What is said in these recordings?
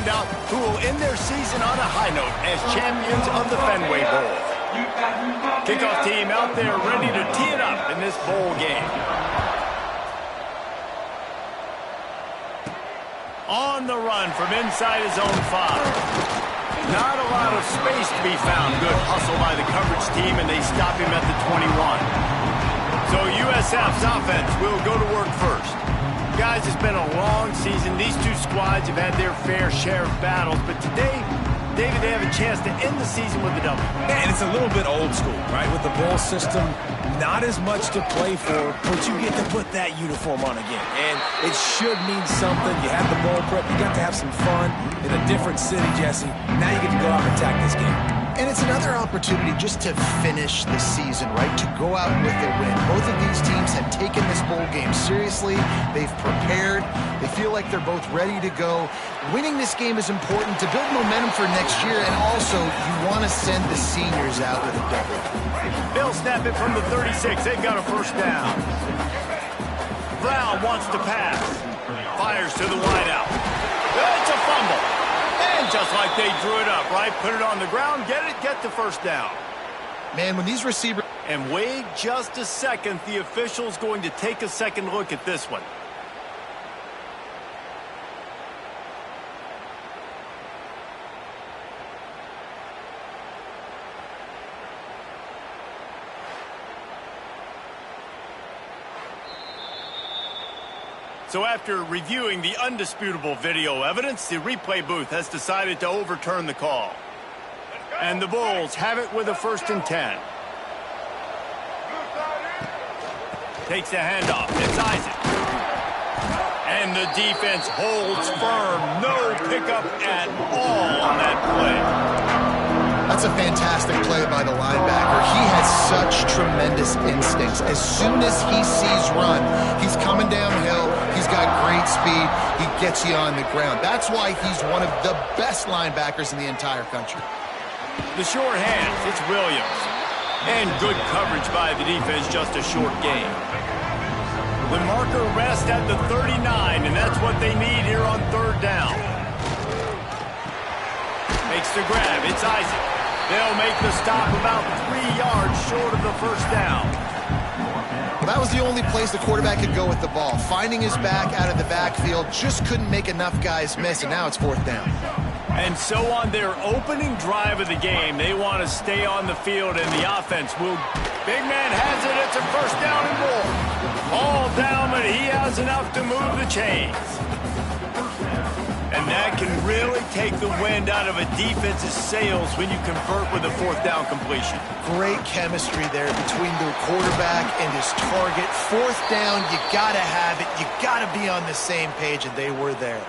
find out who will end their season on a high note as champions of the Fenway Bowl. Kickoff team out there ready to tee it up in this bowl game. On the run from inside his own 5. Not a lot of space to be found. Good hustle by the coverage team, and they stop him at the 21. So USF's offense will go to work first. Guys, it's been a long season. These two squads have had their fair share of battles, but today, David, they have a chance to end the season with a W. And it's a little bit old school, right? With the bowl system, not as much to play for, but you get to put that uniform on again. And it should mean something. You had the bowl prep. You got to have some fun in a different city, Jesse. Now you get to go out and attack this game. And it's another opportunity just to finish the season, right? To go out with a win. Both of these teams have taken this bowl game seriously. They've prepared. They feel like they're both ready to go. Winning this game is important to build momentum for next year, and also you want to send the seniors out with a W. They'll snap it from the 36. They've got a first down. Brown wants to pass. Fires to the wideout. It's a fumble. And just like they drew it up, right? Put it on the ground, get the first down. Man, when these receivers... And wait just a second. The official's going to take a second look at this one. So after reviewing the undisputable video evidence, the replay booth has decided to overturn the call. And the Bulls have it with a 1st and 10. Takes the handoff. It's Isaac. And the defense holds firm. No pickup at all on that play. That's a fantastic play by the linebacker. He has such tremendous instincts. As soon as he sees run, he's coming downhill. He's got great speed. He gets you on the ground. That's why he's one of the best linebackers in the entire country. The short hands, it's Williams. And good coverage by the defense, just a short gain. The marker rests at the 39, and that's what they need here on 3rd down. Makes the grab, it's Isaac. They'll make the stop about 3 yards short of the first down. Well, that was the only place the quarterback could go with the ball. Finding his back out of the backfield, just couldn't make enough guys miss, and now it's 4th down. And so on their opening drive of the game, they want to stay on the field, and the offense will... Big man has it. It's a 1st down and more. All down, but he has enough to move the chains. And that can really take the wind out of a defense's sails when you convert with a 4th down completion. Great chemistry there between the quarterback and his target. 4th down, you got to have it. You got to be on the same page, and they were there.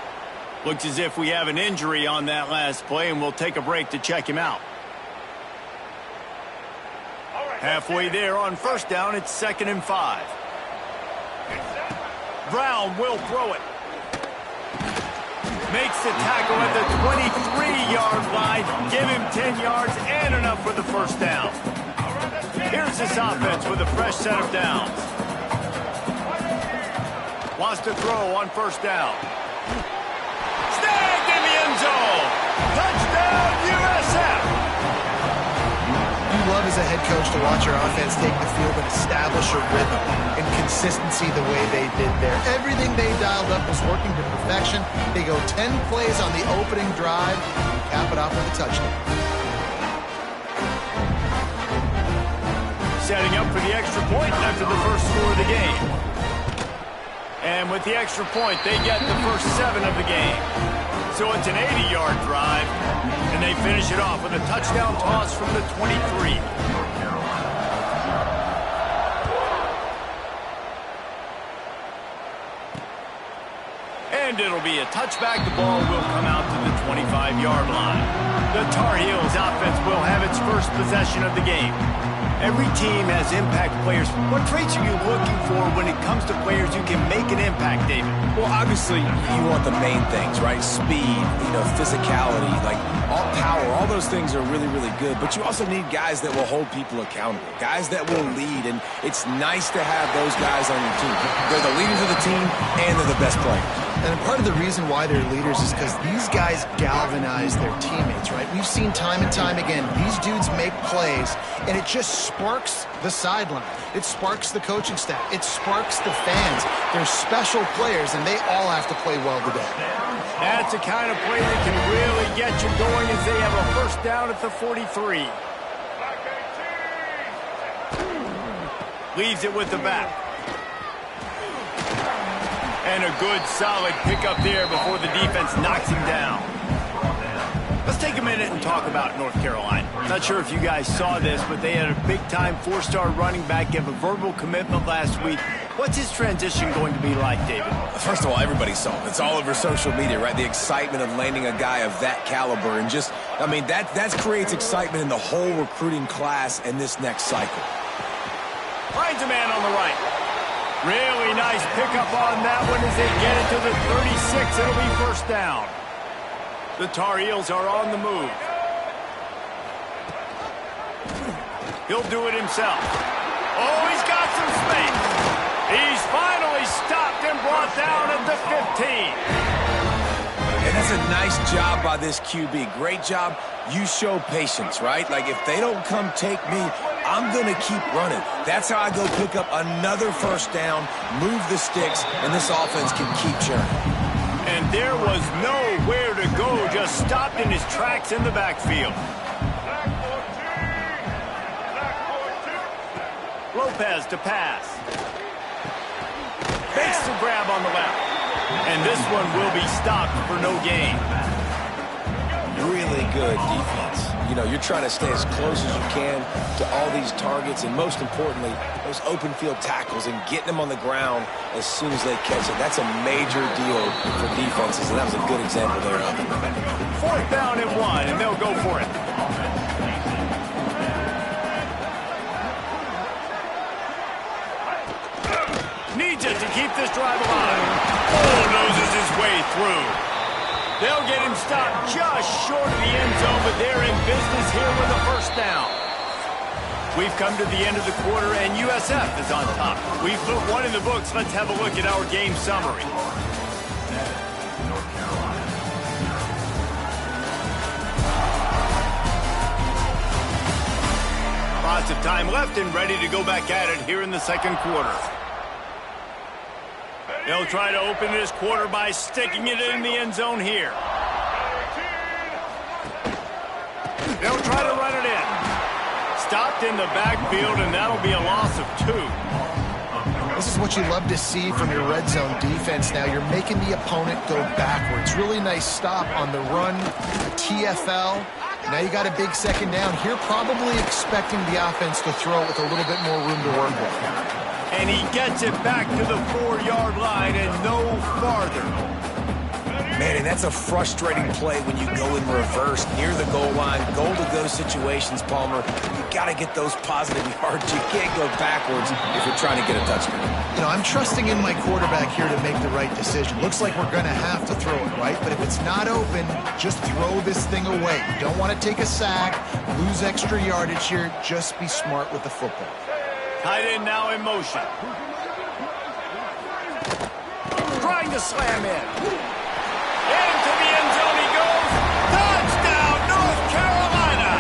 Looks as if we have an injury on that last play, and we'll take a break to check him out. Halfway there on 1st down, it's 2nd and 5. Brown will throw it. Makes the tackle at the 23-yard line. Give him 10 yards and enough for the 1st down. Here's this offense with a fresh set of downs. Wants to throw on 1st down. Snagged in the end zone. Touchdown, USF. You love as a head coach to watch your offense take the field and establish a rhythm and consistency the way they did there. Everything they dialed up was working to perfection. They go 10 plays on the opening drive and cap it off with a touchdown. Setting up for the extra point after the first score of the game. And with the extra point, they get the first 7 of the game. So it's an 80-yard drive, and they finish it off with a touchdown toss from the 23. And it'll be a touchback. The ball will come out to the 25-yard line. The Tar Heels offense will have its first possession of the game. Every team has impact players. What traits are you looking for when it comes to players who can make an impact, David? Well, obviously, you want the main things, right? Speed, physicality, like all power, all those things are really, really good. But you also need guys that will hold people accountable, guys that will lead. And it's nice to have those guys on your team. They're the leaders of the team, and they're the best players. And part of the reason why they're leaders is because these guys galvanize their teammates, right? We've seen time and time again, these dudes make plays, and it just sparks the sideline. It sparks the coaching staff. It sparks the fans. They're special players, and they all have to play well today. That's the kind of play that can really get you going as they have a first down at the 43. Leaves it with the back. And a good, solid pickup there before the defense knocks him down. Let's take a minute and talk about North Carolina. Not sure if you guys saw this, but they had a big-time four-star running back give a verbal commitment last week. What's his transition going to be like, David? First of all, everybody saw it. It's all over social media, right? The excitement of landing a guy of that caliber. And just, I mean, that creates excitement in the whole recruiting class in this next cycle. Finds a man on the right. Really nice pickup on that one as they get it to the 36. It'll be first down. The Tar Heels are on the move. He'll do it himself. Oh, he's got some space. He's finally stopped and brought down at the 15. And that's a nice job by this QB. Great job. You show patience, right? Like, if they don't come take me, I'm going to keep running. That's how I go pick up another first down, move the sticks, and this offense can keep churning. And there was nowhere to go, just stopped in his tracks in the backfield. Lopez to pass. Fakes the grab on the left. And this one will be stopped for no gain. Really good defense. You know, you're trying to stay as close as you can to all these targets, and most importantly, those open field tackles and getting them on the ground as soon as they catch it. That's a major deal for defenses, and that was a good example there of it. Fourth down and 1, and they'll go for it. Needs it to keep this drive alive. Noses his way through. They'll get him stopped just short of the end zone, but they're in business here with a first down. We've come to the end of the quarter, and USF is on top. We've put one in the books. Let's have a look at our game summary. Lots of time left and ready to go back at it here in the second quarter. They'll try to open this quarter by sticking it in the end zone here. They'll try to run it in. Stopped in the backfield, and that'll be a loss of 2. This is what you love to see from your red zone defense now. You're making the opponent go backwards. Really nice stop on the run, the TFL. Now you got a big second down. Here probably expecting the offense to throw with a little bit more room to work with. And he gets it back to the 4-yard line and no farther. Man, and that's a frustrating play when you go in reverse near the goal line. Goal-to-go situations, Palmer. You got to get those positive yards. You can't go backwards if you're trying to get a touchdown. You know, I'm trusting in my quarterback here to make the right decision. Looks like we're going to have to throw it, right? But if it's not open, just throw this thing away. You don't want to take a sack, lose extra yardage here. Just be smart with the football. Tight end now in motion. Trying to slam in. Into the end zone he goes. Touchdown, North Carolina!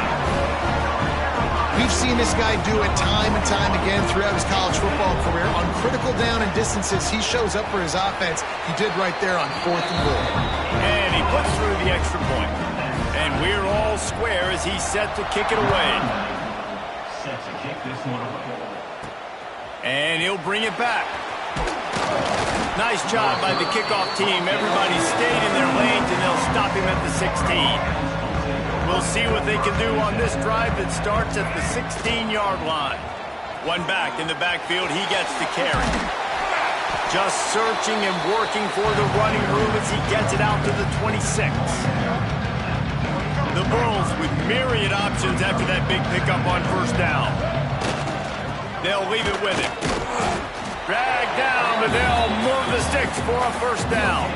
We've seen this guy do it time and time again throughout his college football career. On critical down and distances, he shows up for his offense. He did right there on 4th and goal. And he puts through the extra point. And we're all square as he's set to kick it away. Set to kick this one away. And he'll bring it back. Nice job by the kickoff team. Everybody stayed in their lanes, and they'll stop him at the 16. We'll see what they can do on this drive that starts at the 16-yard line. One back in the backfield. He gets the carry. Just searching and working for the running room as he gets it out to the 26. The Bulls with myriad options after that big pickup on first down. They'll leave it with him. Drag down, but they'll move the sticks for a first down.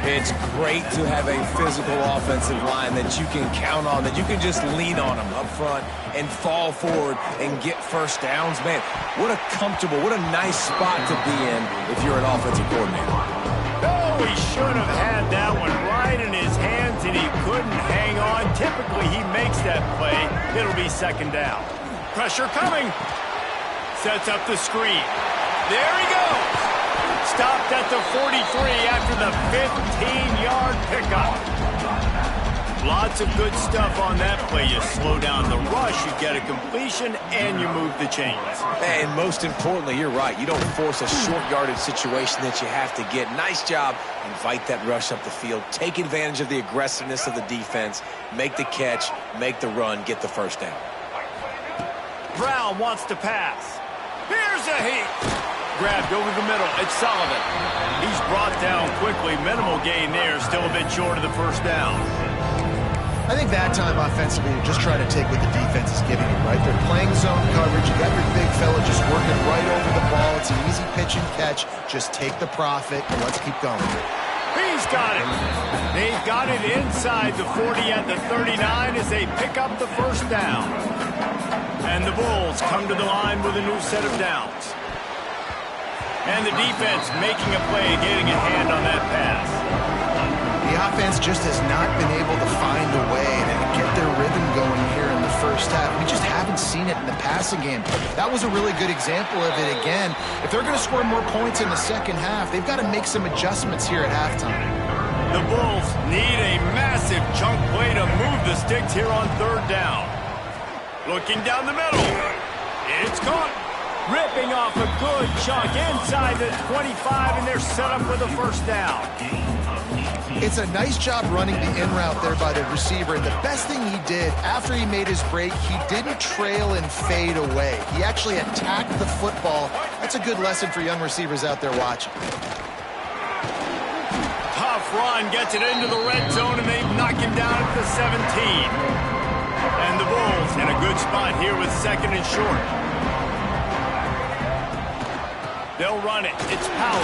It's great to have a physical offensive line that you can count on, that you can just lean on them up front and fall forward and get first downs. Man, what a comfortable, what a nice spot to be in if you're an offensive coordinator. he should have had that one right in his hands, and he couldn't hang on. Typically, he makes that play. It'll be second down. Pressure coming. Sets up the screen. There he goes. Stopped at the 43 after the 15-yard pickup. Lots of good stuff on that play. You slow down the rush, you get a completion, and you move the chains. And most importantly, you're right. You don't force a short yardage situation that you have to get. Nice job. Invite that rush up the field. Take advantage of the aggressiveness of the defense. Make the catch, make the run, get the first down. Brown wants to pass. Here's a heat. Grabbed over the middle. It's Sullivan. He's brought down quickly. Minimal gain there. Still a bit short of the first down. I think that time offensively, you're just trying to take what the defense is giving you, right? They're playing zone coverage. You got your big fella just working right over the ball. It's an easy pitch and catch. Just take the profit, and let's keep going. He's got it. They've got it inside the 40 at the 39 as they pick up the first down. And the Bulls come to the line with a new set of downs. And the defense making a play, getting a hand on that pass. The offense just has not been able to find a way to get their rhythm going here in the first half. We just haven't seen it in the passing game. That was a really good example of it again. If they're going to score more points in the second half, they've got to make some adjustments here at halftime. The Bulls need a massive chunk play to move the sticks here on third down. Looking down the middle. It's caught. Ripping off a good chunk inside the 25, and they're set up for the first down. It's a nice job running the in route there by the receiver. And the best thing he did after he made his break, he didn't trail and fade away. He actually attacked the football. That's a good lesson for young receivers out there watching. Tough run, gets it into the red zone, and they knock him down at the 17. And the Bulls in a good spot here with second and short. They'll run it. It's Powell.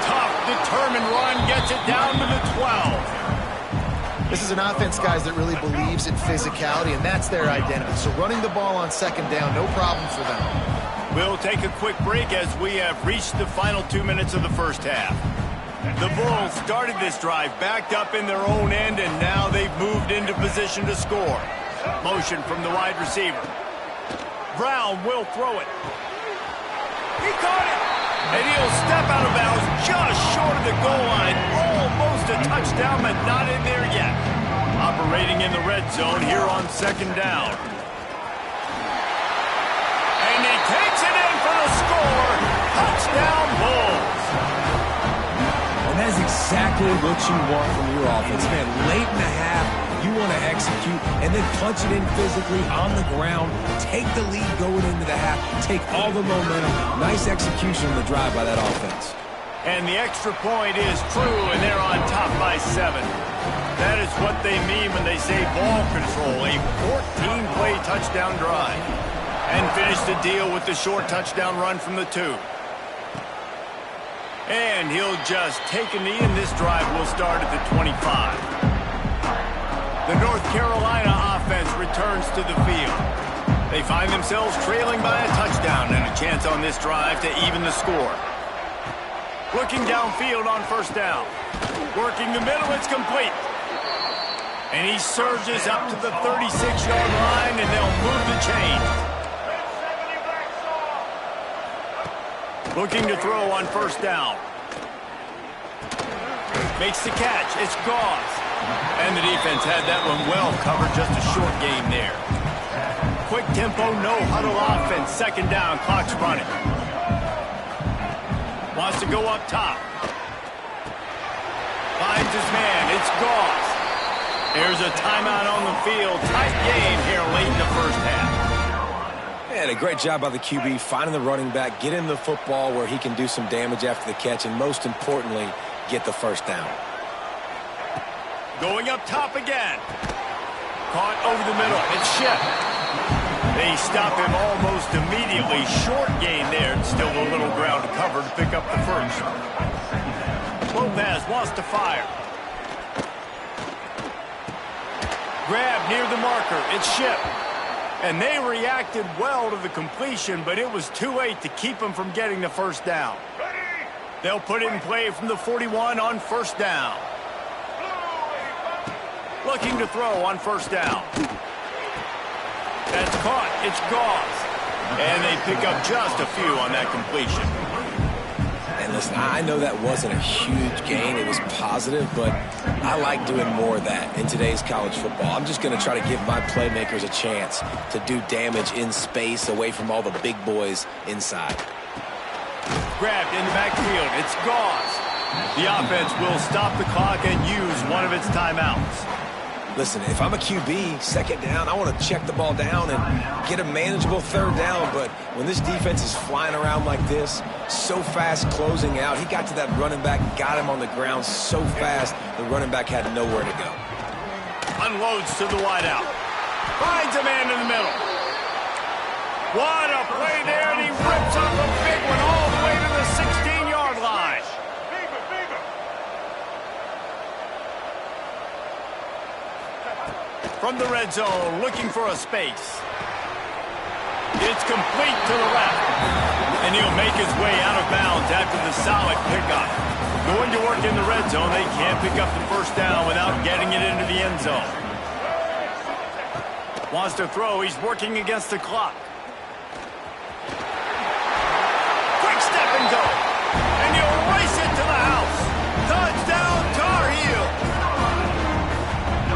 Tough, determined run, gets it down to the 12. This is an offense, guys, that really believes in physicality, and that's their identity. So running the ball on second down, no problem for them. We'll take a quick break as we have reached the final 2 minutes of the first half. The Bulls started this drive backed up in their own end, and now they've moved into position to score. Motion from the wide receiver. Brown will throw it. He caught it. And he'll step out of bounds just short of the goal line. Almost a touchdown, but not in there yet. Operating in the red zone here on second down. And he takes it in for the score. Touchdown, Bulls. And that's exactly what you want from your offense, man. Late in the half, you want to execute and then punch it in physically on the ground. Take the lead going into the half. Take all the momentum. Nice execution on the drive by that offense. And the extra point is true, and they're on top by 7. That is what they mean when they say ball control, a 14-play touchdown drive. And finish the deal with the short touchdown run from the 2. And he'll just take a knee, and this drive will start at the 25. The North Carolina offense returns to the field. They find themselves trailing by a touchdown and a chance on this drive to even the score. Looking downfield on first down. Working the middle, it's complete. And he surges up to the 36-yard line, and they'll move the chain. Looking to throw on first down. Makes the catch. It's Gauze. And the defense had that one well covered. Just a short gain there. Quick tempo, no huddle offense. Second down, clock's running. Wants to go up top. Finds his man. It's Gauze. There's a timeout on the field. Tight game here late in the first half. And a great job by the QB finding the running back, getting the football where he can do some damage after the catch, and most importantly, get the first down. Going up top again. Caught over the middle. It's Shep. They stop him almost immediately. Short gain there. Still a little ground to cover to pick up the first. Lopez wants to fire. Grab near the marker. It's Shep. And they reacted well to the completion, but it was too late to keep him from getting the first down. They'll put it in play from the 41 on first down. Looking to throw on first down. That's caught. It's Goss. And they pick up just a few on that completion. And listen, I know that wasn't a huge gain. It was positive, but I like doing more of that in today's college football. I'm just going to try to give my playmakers a chance to do damage in space away from all the big boys inside. Grabbed in the backfield. It's Goss. The offense will stop the clock and use one of its timeouts. Listen, if I'm a QB, second down, I want to check the ball down and get a manageable third down. But when this defense is flying around like this, so fast closing out, he got to that running back, got him on the ground so fast, the running back had nowhere to go. Unloads to the wideout. Finds a man in the middle. What a play there, and he rips up a big one all the way to the 16-yard line. From the red zone, looking for a space. It's complete to the left. And he'll make his way out of bounds after the solid pickup. Going to work in the red zone, they can't pick up the first down without getting it into the end zone. Wants to throw, he's working against the clock. Quick step and go. And he'll race it to the house. Touchdown, Tar Heel.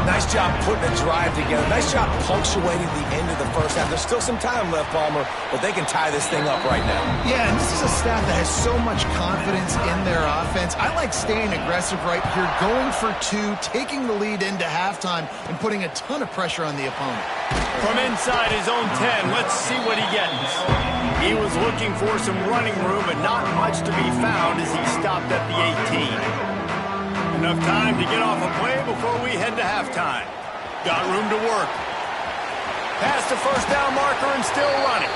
Nice job putting a drive together. Nice job punctuating the end of the first half. There's still some time left, Palmer, but they can tie this thing up right now. Yeah, and this is a staff that has so much confidence in their offense. I like staying aggressive right here, going for two, taking the lead into halftime, and putting a ton of pressure on the opponent. From inside his own 10, let's see what he gets. He was looking for some running room, but not much to be found as he stopped at the 18. Enough time to get off a play before we head to halftime. Got room to work. Past the first down marker and still running.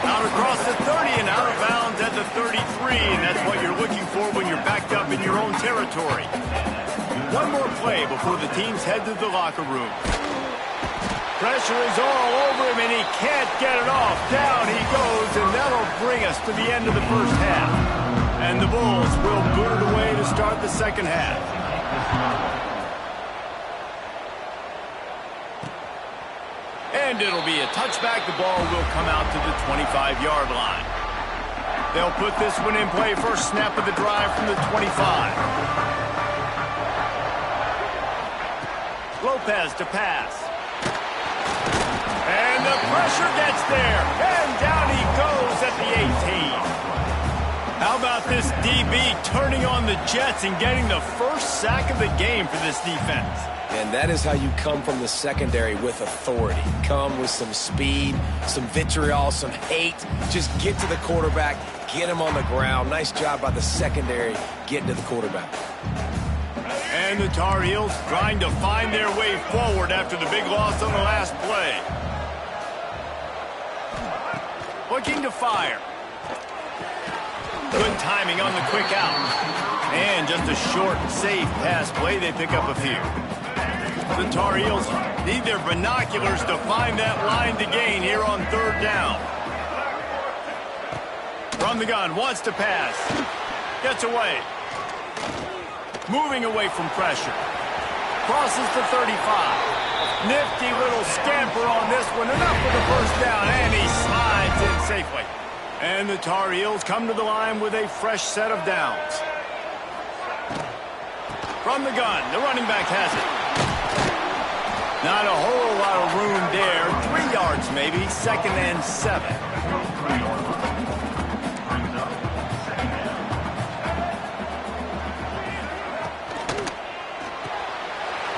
Out across the 30 and out of bounds at the 33, and that's what you're looking for when you're backed up in your own territory. One more play before the teams head to the locker room. Pressure is all over him, and he can't get it off. Down he goes, and that'll bring us to the end of the first half. And the Bulls will boot it away to start the second half. And it'll be a touchback. The ball will come out to the 25-yard line. They'll put this one in play. First snap of the drive from the 25. Lopez to pass. And the pressure gets there. And down he goes at the 18. How about this DB turning on the Jets and getting the first sack of the game for this defense? And that is how you come from the secondary with authority. Come with some speed, some vitriol, some hate. Just get to the quarterback, get him on the ground. Nice job by the secondary getting to the quarterback. And the Tar Heels trying to find their way forward after the big loss on the last play. Looking to fire. Good timing on the quick out. And just a short, safe pass play. They pick up a few. The Tar Heels need their binoculars to find that line to gain here on third down. From the gun, wants to pass. Gets away. Moving away from pressure. Crosses the 35. Nifty little scamper on this one. Enough for the first down, and he slides in safely. And the Tar Heels come to the line with a fresh set of downs. From the gun, the running back has it. Not a whole lot of room there. 3 yards maybe, 2nd and 7.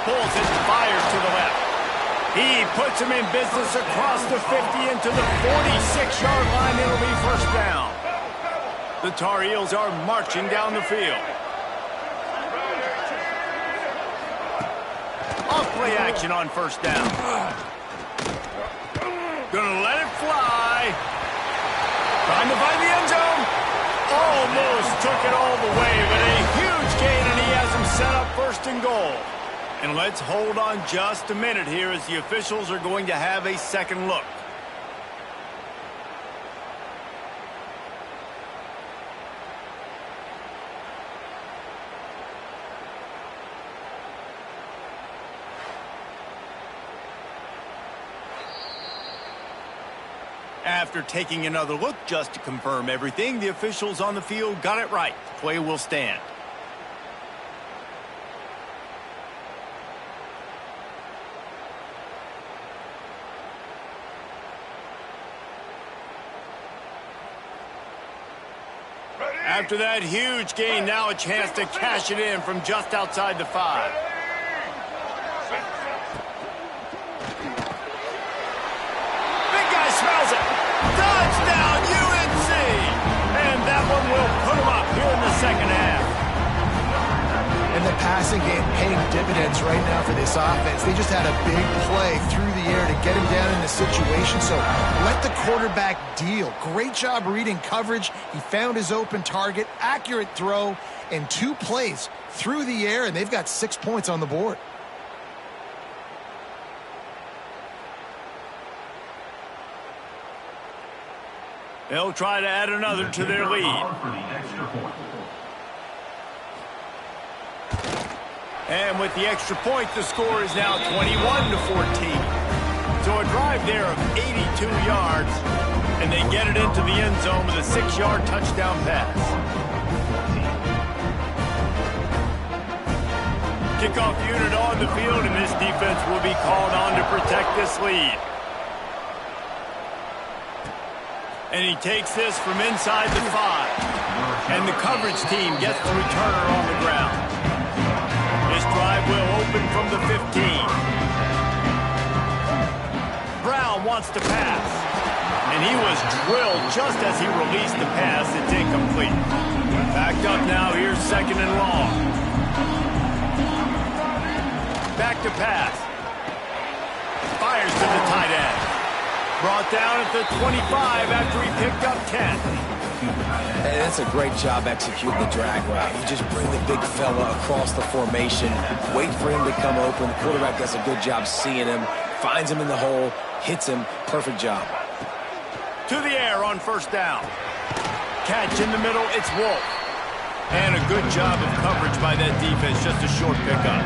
Pulls it, fires to the left. He puts him in business across the 50 into the 46-yard line. It'll be first down. The Tar Heels are marching down the field. Off-play action on first down. Gonna let it fly. Trying to find the end zone. Almost took it all the way, but a huge gain, and he has him set up first and goal. And let's hold on just a minute here as the officials are going to have a second look. After taking another look just to confirm everything, the officials on the field got it right. Play will stand. After that huge gain, now a chance to cash it in from just outside the 5. Smells it. Touchdown, UNC! And that one will put them up here in the second half. And the passing game paying dividends right now for this offense. They just had a big play through the air to get him down in the situation. So let the quarterback deal. Great job reading coverage. He found his open target, accurate throw, and 2 plays through the air, and they've got 6 points on the board. They'll try to add another to their lead. And with the extra point, the score is now 21-14. So a drive there of 82 yards, and they get it into the end zone with a 6-yard touchdown pass. Kickoff unit on the field, and this defense will be called on to protect this lead. And he takes this from inside the 5. And the coverage team gets the returner on the ground. This drive will open from the 15. Brown wants to pass. And he was drilled just as he released the pass. It's incomplete. Backed up now. Here's 2nd and long. Back to pass. Fires to the tight end. Brought down at the 25 after he picked up 10. Hey, that's a great job executing the drag route. You just bring the big fella across the formation, wait for him to come open. The quarterback does a good job seeing him, finds him in the hole, hits him. Perfect job. To the air on 1st down. Catch in the middle, it's Wolf. And a good job of coverage by that defense, just a short pickup.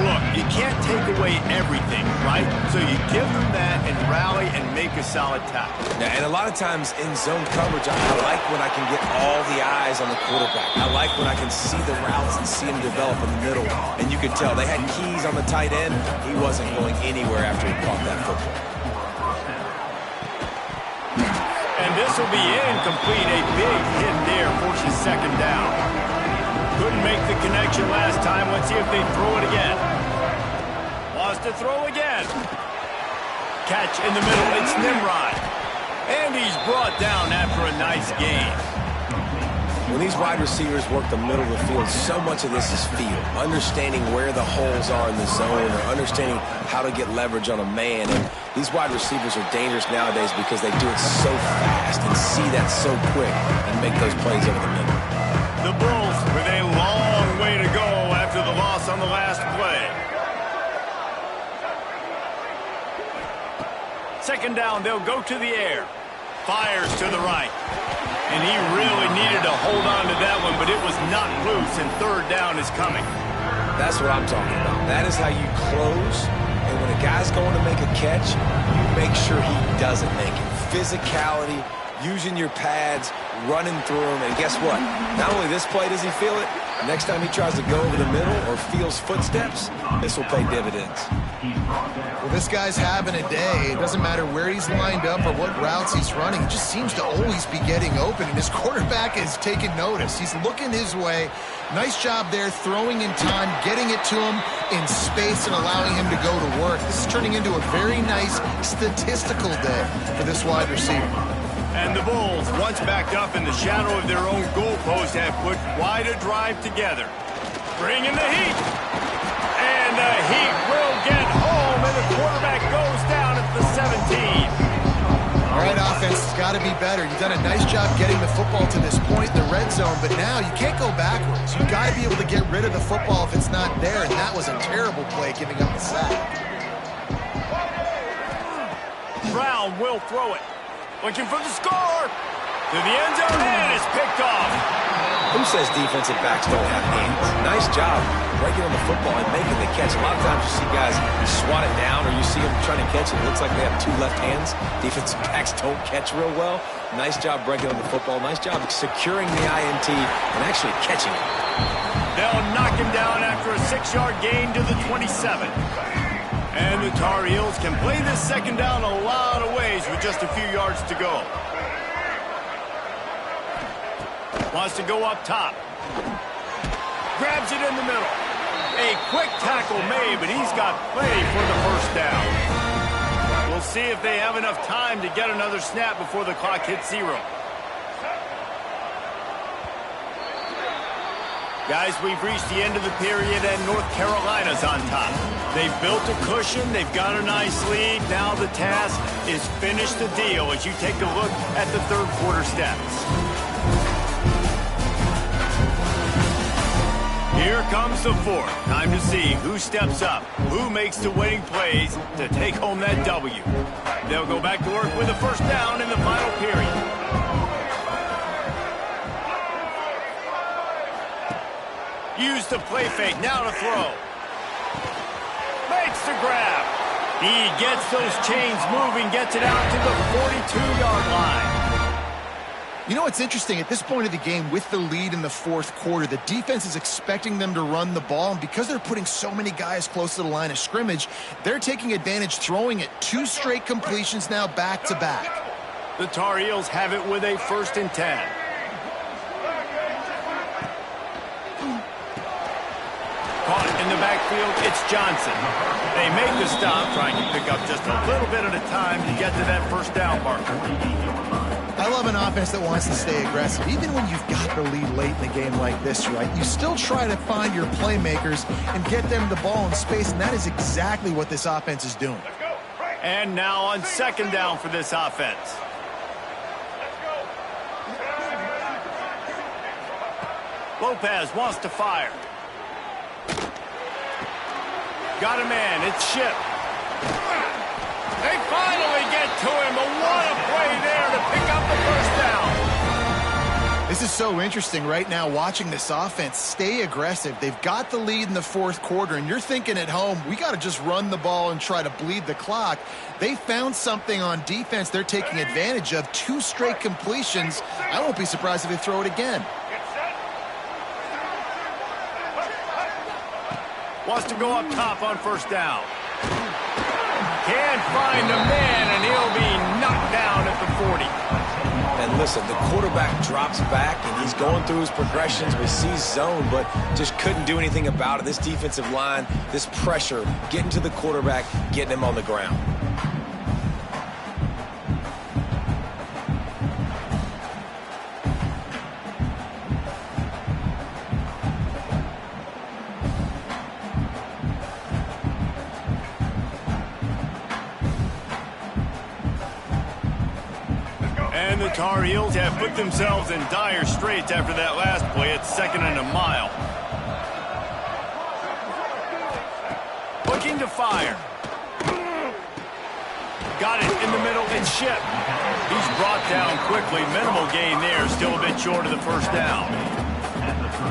Look, you can't take away everything, right? So you give them that and rally and make a solid tackle. Yeah, and a lot of times in zone coverage, I like when I can get all the eyes on the quarterback. I like when I can see the routes and see him develop in the middle. And you could tell they had keys on the tight end. He wasn't going anywhere after he caught that football. And this will be incomplete. A big hit there forces 2nd down. Couldn't make the connection last time. Let's see if they throw it again. Wants to throw again. Catch in the middle. It's Nimrod. And he's brought down after a nice gain. When these wide receivers work the middle of the field, so much of this is feel. Understanding where the holes are in the zone or understanding how to get leverage on a man. And these wide receivers are dangerous nowadays because they do it so fast and see that so quick and make those plays over the middle. The Bulls with a long way to go after the loss on the last play. 2nd down, they'll go to the air. Fires to the right. And he really needed to hold on to that one, but it was not loose, and 3rd down is coming. That's what I'm talking about. That is how you close, and when a guy's going to make a catch, you make sure he doesn't make it. Physicality, using your pads, running through them, and guess what? Not only this play does he feel it, next time he tries to go over the middle or feels footsteps, this will pay dividends. Well, this guy's having a day. It doesn't matter where he's lined up or what routes he's running. He just seems to always be getting open, and his quarterback is taking notice. He's looking his way. Nice job there, throwing in time, getting it to him in space and allowing him to go to work. This is turning into a very nice statistical day for this wide receiver. And the Bulls, once backed up in the shadow of their own goalpost, have put quite a drive together. Bringing the heat. And the Heat will get home, and the quarterback goes down at the 17. All right, offense has got to be better. You've done a nice job getting the football to this point in the red zone, but now you can't go backwards. You've got to be able to get rid of the football if it's not there, and that was a terrible play giving up the sack. Brown will throw it. Looking for the score. To the end zone, and it's picked off. Who says defensive backs don't have hands? Nice job breaking on the football and making the catch. A lot of times you see guys swat it down, or you see them trying to catch it. It looks like they have two left hands. Defensive backs don't catch real well. Nice job breaking on the football. Nice job securing the INT and actually catching it. They'll knock him down after a 6-yard gain to the 27. And the Tar Heels can play this second down a lot of ways with just a few yards to go. Wants to go up top. Grabs it in the middle. A quick tackle made, but he's got plenty for the first down. We'll see if they have enough time to get another snap before the clock hits 0. Guys, we've reached the end of the period, and North Carolina's on top. They've built a cushion. They've got a nice lead. Now the task is finish the deal as you take a look at the third quarter stats. Here comes the fourth. Time to see who steps up, who makes the winning plays to take home that W. They'll go back to work with a first down in the final period. Use the play fake, now to throw. Makes the grab. He gets those chains moving, gets it out to the 42-yard line. You know what's interesting? At this point of the game, with the lead in the fourth quarter, the defense is expecting them to run the ball, and because they're putting so many guys close to the line of scrimmage, they're taking advantage, throwing it 2 straight completions now back-to-back. The Tar Heels have it with a 1st and 10. Caught in the backfield, it's Johnson. They make the stop, trying to pick up just a little bit at a time to get to that first down marker. I love an offense that wants to stay aggressive. Even when you've got the lead late in the game like this, right, you still try to find your playmakers and get them the ball in space, and that is exactly what this offense is doing. And now on second down for this offense. Lopez wants to fire. Got a man, it's Shipp. They finally get to him, but what a play there to pick up the first down. This is so interesting right now, watching this offense stay aggressive. They've got the lead in the fourth quarter, and you're thinking at home, we got to just run the ball and try to bleed the clock. They found something on defense they're taking advantage of. 2 straight completions. I won't be surprised if they throw it again. Wants to go up top on first down. Can't find a man, and he'll be knocked down at the 40. And listen, the quarterback drops back, and he's going through his progressions. We see zone, but just couldn't do anything about it. This defensive line, this pressure, getting to the quarterback, getting him on the ground. And the Tar Heels have put themselves in dire straits after that last play. It's 2nd and a mile. Looking to fire. Got it in the middle. It's Shipp. He's brought down quickly. Minimal gain there. Still a bit short of the first down.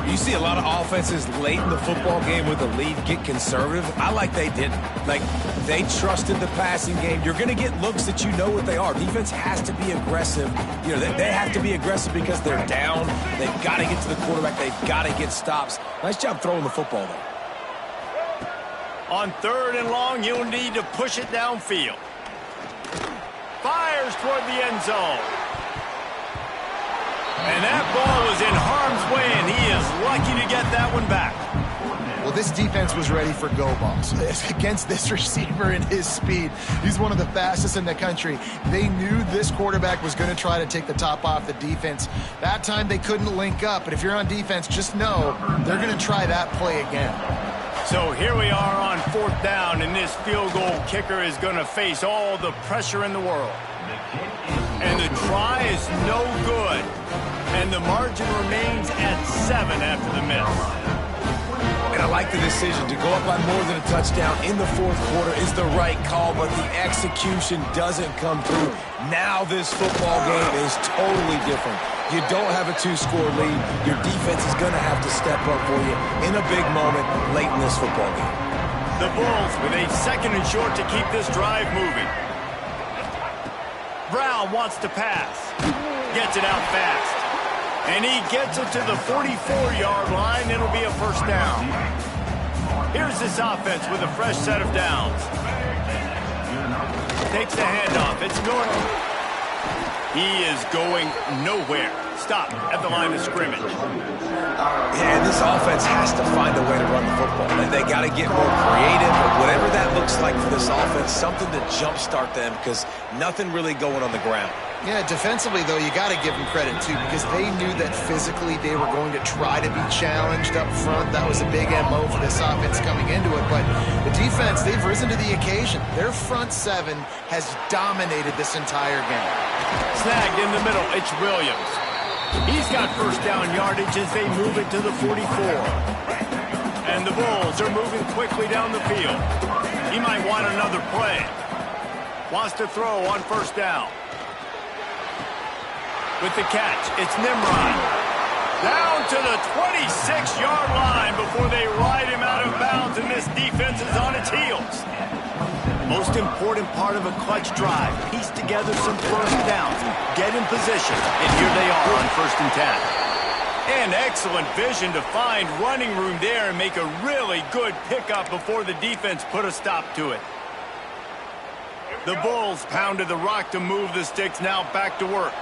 You see a lot of offenses late in the football game with a lead get conservative. I like they didn't. Like, they trusted the passing game. You're going to get looks that you know what they are. Defense has to be aggressive. You know, they have to be aggressive because they're down. They've got to get to the quarterback. They've got to get stops. Nice job throwing the football, though. On 3rd and long, you'll need to push it downfield. Fires toward the end zone. And that ball was in harm's way, and he is lucky to get that one back. Well, this defense was ready for go balls. Against this receiver and his speed, he's one of the fastest in the country. They knew this quarterback was going to try to take the top off the defense. That time they couldn't link up, but if you're on defense, just know they're going to try that play again. So here we are on 4th down, and this field goal kicker is going to face all the pressure in the world. And the try is no good. And the margin remains at 7 after the miss. And I like the decision. To go up by more than a touchdown in the fourth quarter is the right call, but the execution doesn't come through. Now this football game is totally different. You don't have a two-score lead. Your defense is going to have to step up for you in a big moment late in this football game. The Bulls with a 2nd and short to keep this drive moving. Brown wants to pass. Gets it out fast. And he gets it to the 44-yard line. It'll be a first down. Here's this offense with a fresh set of downs. Takes the handoff. It's Norton. He is going nowhere. Stop at the line of scrimmage. Yeah, this offense has to find a way to run the football. They got to get more creative, but whatever that looks like for this offense, something to jumpstart them because nothing really going on the ground. Yeah, defensively, though, you got to give them credit, too, because they knew that physically they were going to try to be challenged up front. That was a big MO for this offense coming into it. But the defense, they've risen to the occasion. Their front seven has dominated this entire game. Snagged in the middle, it's Williams. He's got first down yardage as they move it to the 44. And the Bulls are moving quickly down the field. He might want another play. Wants to throw on first down. With the catch, it's Nimrod. Down to the 26-yard line before they ride him out of bounds, and this defense is on its heels. Most important part of a clutch drive, piece together some first downs, get in position, and here they are on 1st and 10. And excellent vision to find running room there and make a really good pickup before the defense put a stop to it. The Bulls pounded the rock to move the sticks, now back to work.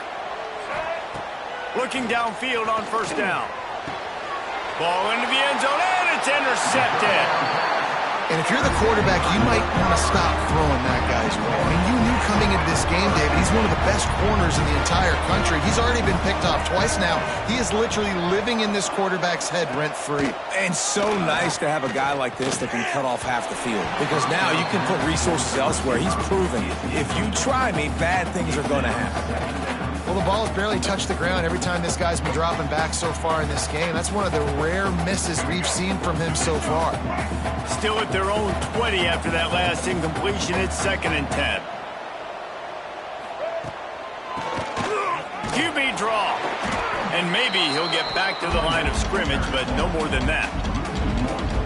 Looking downfield on first down. Ball into the end zone, and it's intercepted. And if you're the quarterback, you might want to stop throwing that guy's way. I mean, you knew coming into this game, David, he's one of the best corners in the entire country. He's already been picked off twice now. He is literally living in this quarterback's head rent-free. And so nice to have a guy like this that can cut off half the field. Because now you can put resources elsewhere. He's proven if you try me, bad things are going to happen. Well, the ball has barely touched the ground every time this guy's been dropping back so far in this game. That's one of the rare misses we've seen from him so far. Still at their own 20 after that last incompletion. It's 2nd and 10. QB draw. And maybe he'll get back to the line of scrimmage, but no more than that.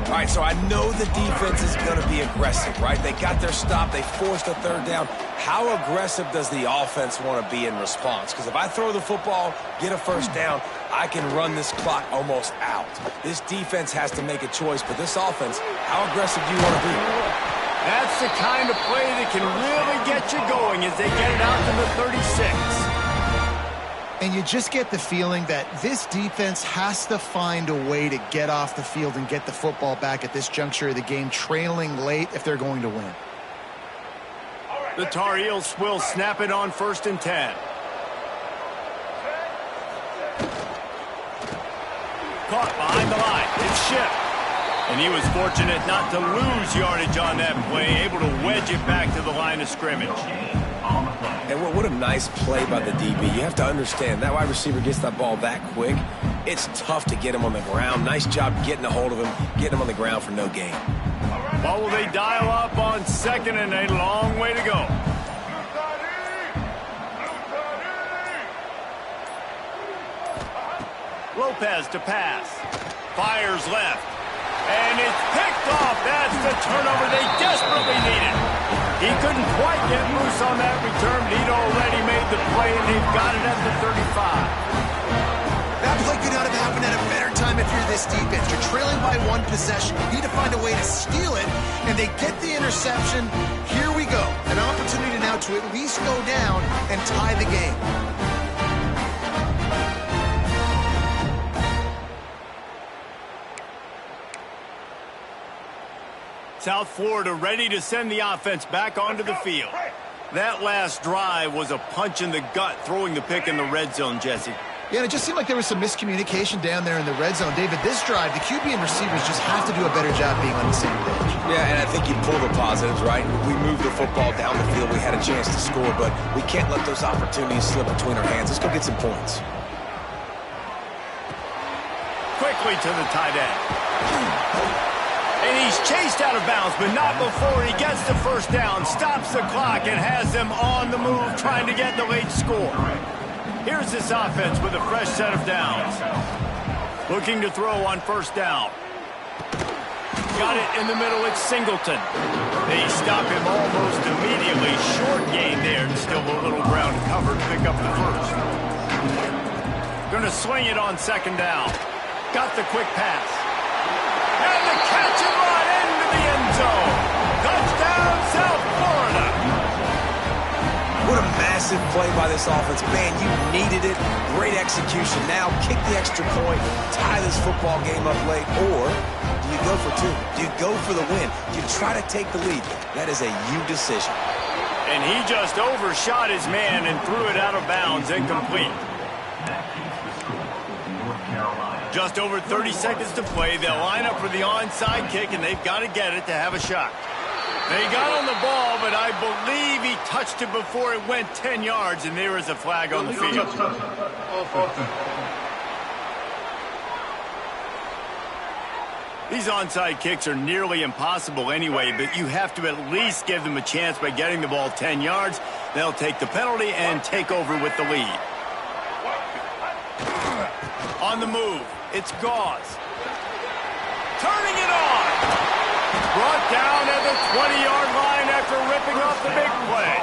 All right, so I know the defense is going to be aggressive, right? They got their stop. They forced a third down. How aggressive does the offense want to be in response? Because if I throw the football, get a first down, I can run this clock almost out. This defense has to make a choice, but this offense, how aggressive do you want to be? That's the kind of play that can really get you going as they get it out to the 36. And you just get the feeling that this defense has to find a way to get off the field and get the football back at this juncture of the game, trailing late if they're going to win. The Tar Heels will snap it on 1st and 10. Caught behind the line. It's Shipp. And he was fortunate not to lose yardage on that play, able to wedge it back to the line of scrimmage. And what a nice play by the DB. You have to understand, that wide receiver gets that ball that quick, it's tough to get him on the ground. Nice job getting a hold of him, getting him on the ground for no gain. Well, will they dial up on 2nd and a long way to go? Lopez to pass. Fires left. And it's picked off. That's the turnover they desperately needed. He couldn't quite get loose on that return, but he'd already made the play, and they've got it at the 35. That play could not have happened at a better time if you're this defense. You're trailing by one possession. You need to find a way to steal it, and they get the interception. Here we go. An opportunity now to at least go down and tie the game. South Florida ready to send the offense back onto the field. That last drive was a punch in the gut, throwing the pick in the red zone, Jesse. Yeah, and it just seemed like there was some miscommunication down there in the red zone. David, this drive, the QB and receivers just have to do a better job being on the same page. Yeah, and I think you pull the positives, right? We moved the football down the field. We had a chance to score, but we can't let those opportunities slip between our hands. Let's go get some points. Quickly to the tight end. And he's chased out of bounds, but not before he gets the first down, stops the clock, and has them on the move trying to get the late score. Here's this offense with a fresh set of downs. Looking to throw on first down. Got it in the middle, it's Singleton. They stop him almost immediately. Short gain there, and still a little ground covered to pick up the first. Gonna swing it on second down. Got the quick pass. And the catch and run into the end zone. Touchdown, South Florida. What a massive play by this offense. Man, you needed it. Great execution. Now kick the extra point, tie this football game up late, or do you go for two? Do you go for the win? Do you try to take the lead? That is a you decision. And he just overshot his man and threw it out of bounds, incomplete. Just over 30 seconds to play. They'll line up for the onside kick, and they've got to get it to have a shot. They got on the ball, but I believe he touched it before it went 10 yards, and there is a flag on the field. These onside kicks are nearly impossible anyway, but you have to at least give them a chance by getting the ball 10 yards. They'll take the penalty and take over with the lead. On the move, it's Gauze. Turning it on. Brought down at the 20-yard line after ripping off the big play.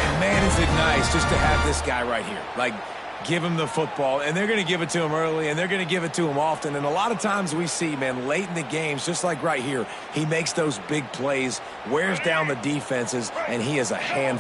And man, is it nice just to have this guy right here. Like, give him the football, and they're going to give it to him early, and they're going to give it to him often. And a lot of times we see, man, late in the games, just like right here, he makes those big plays, wears down the defenses, and he is a handful.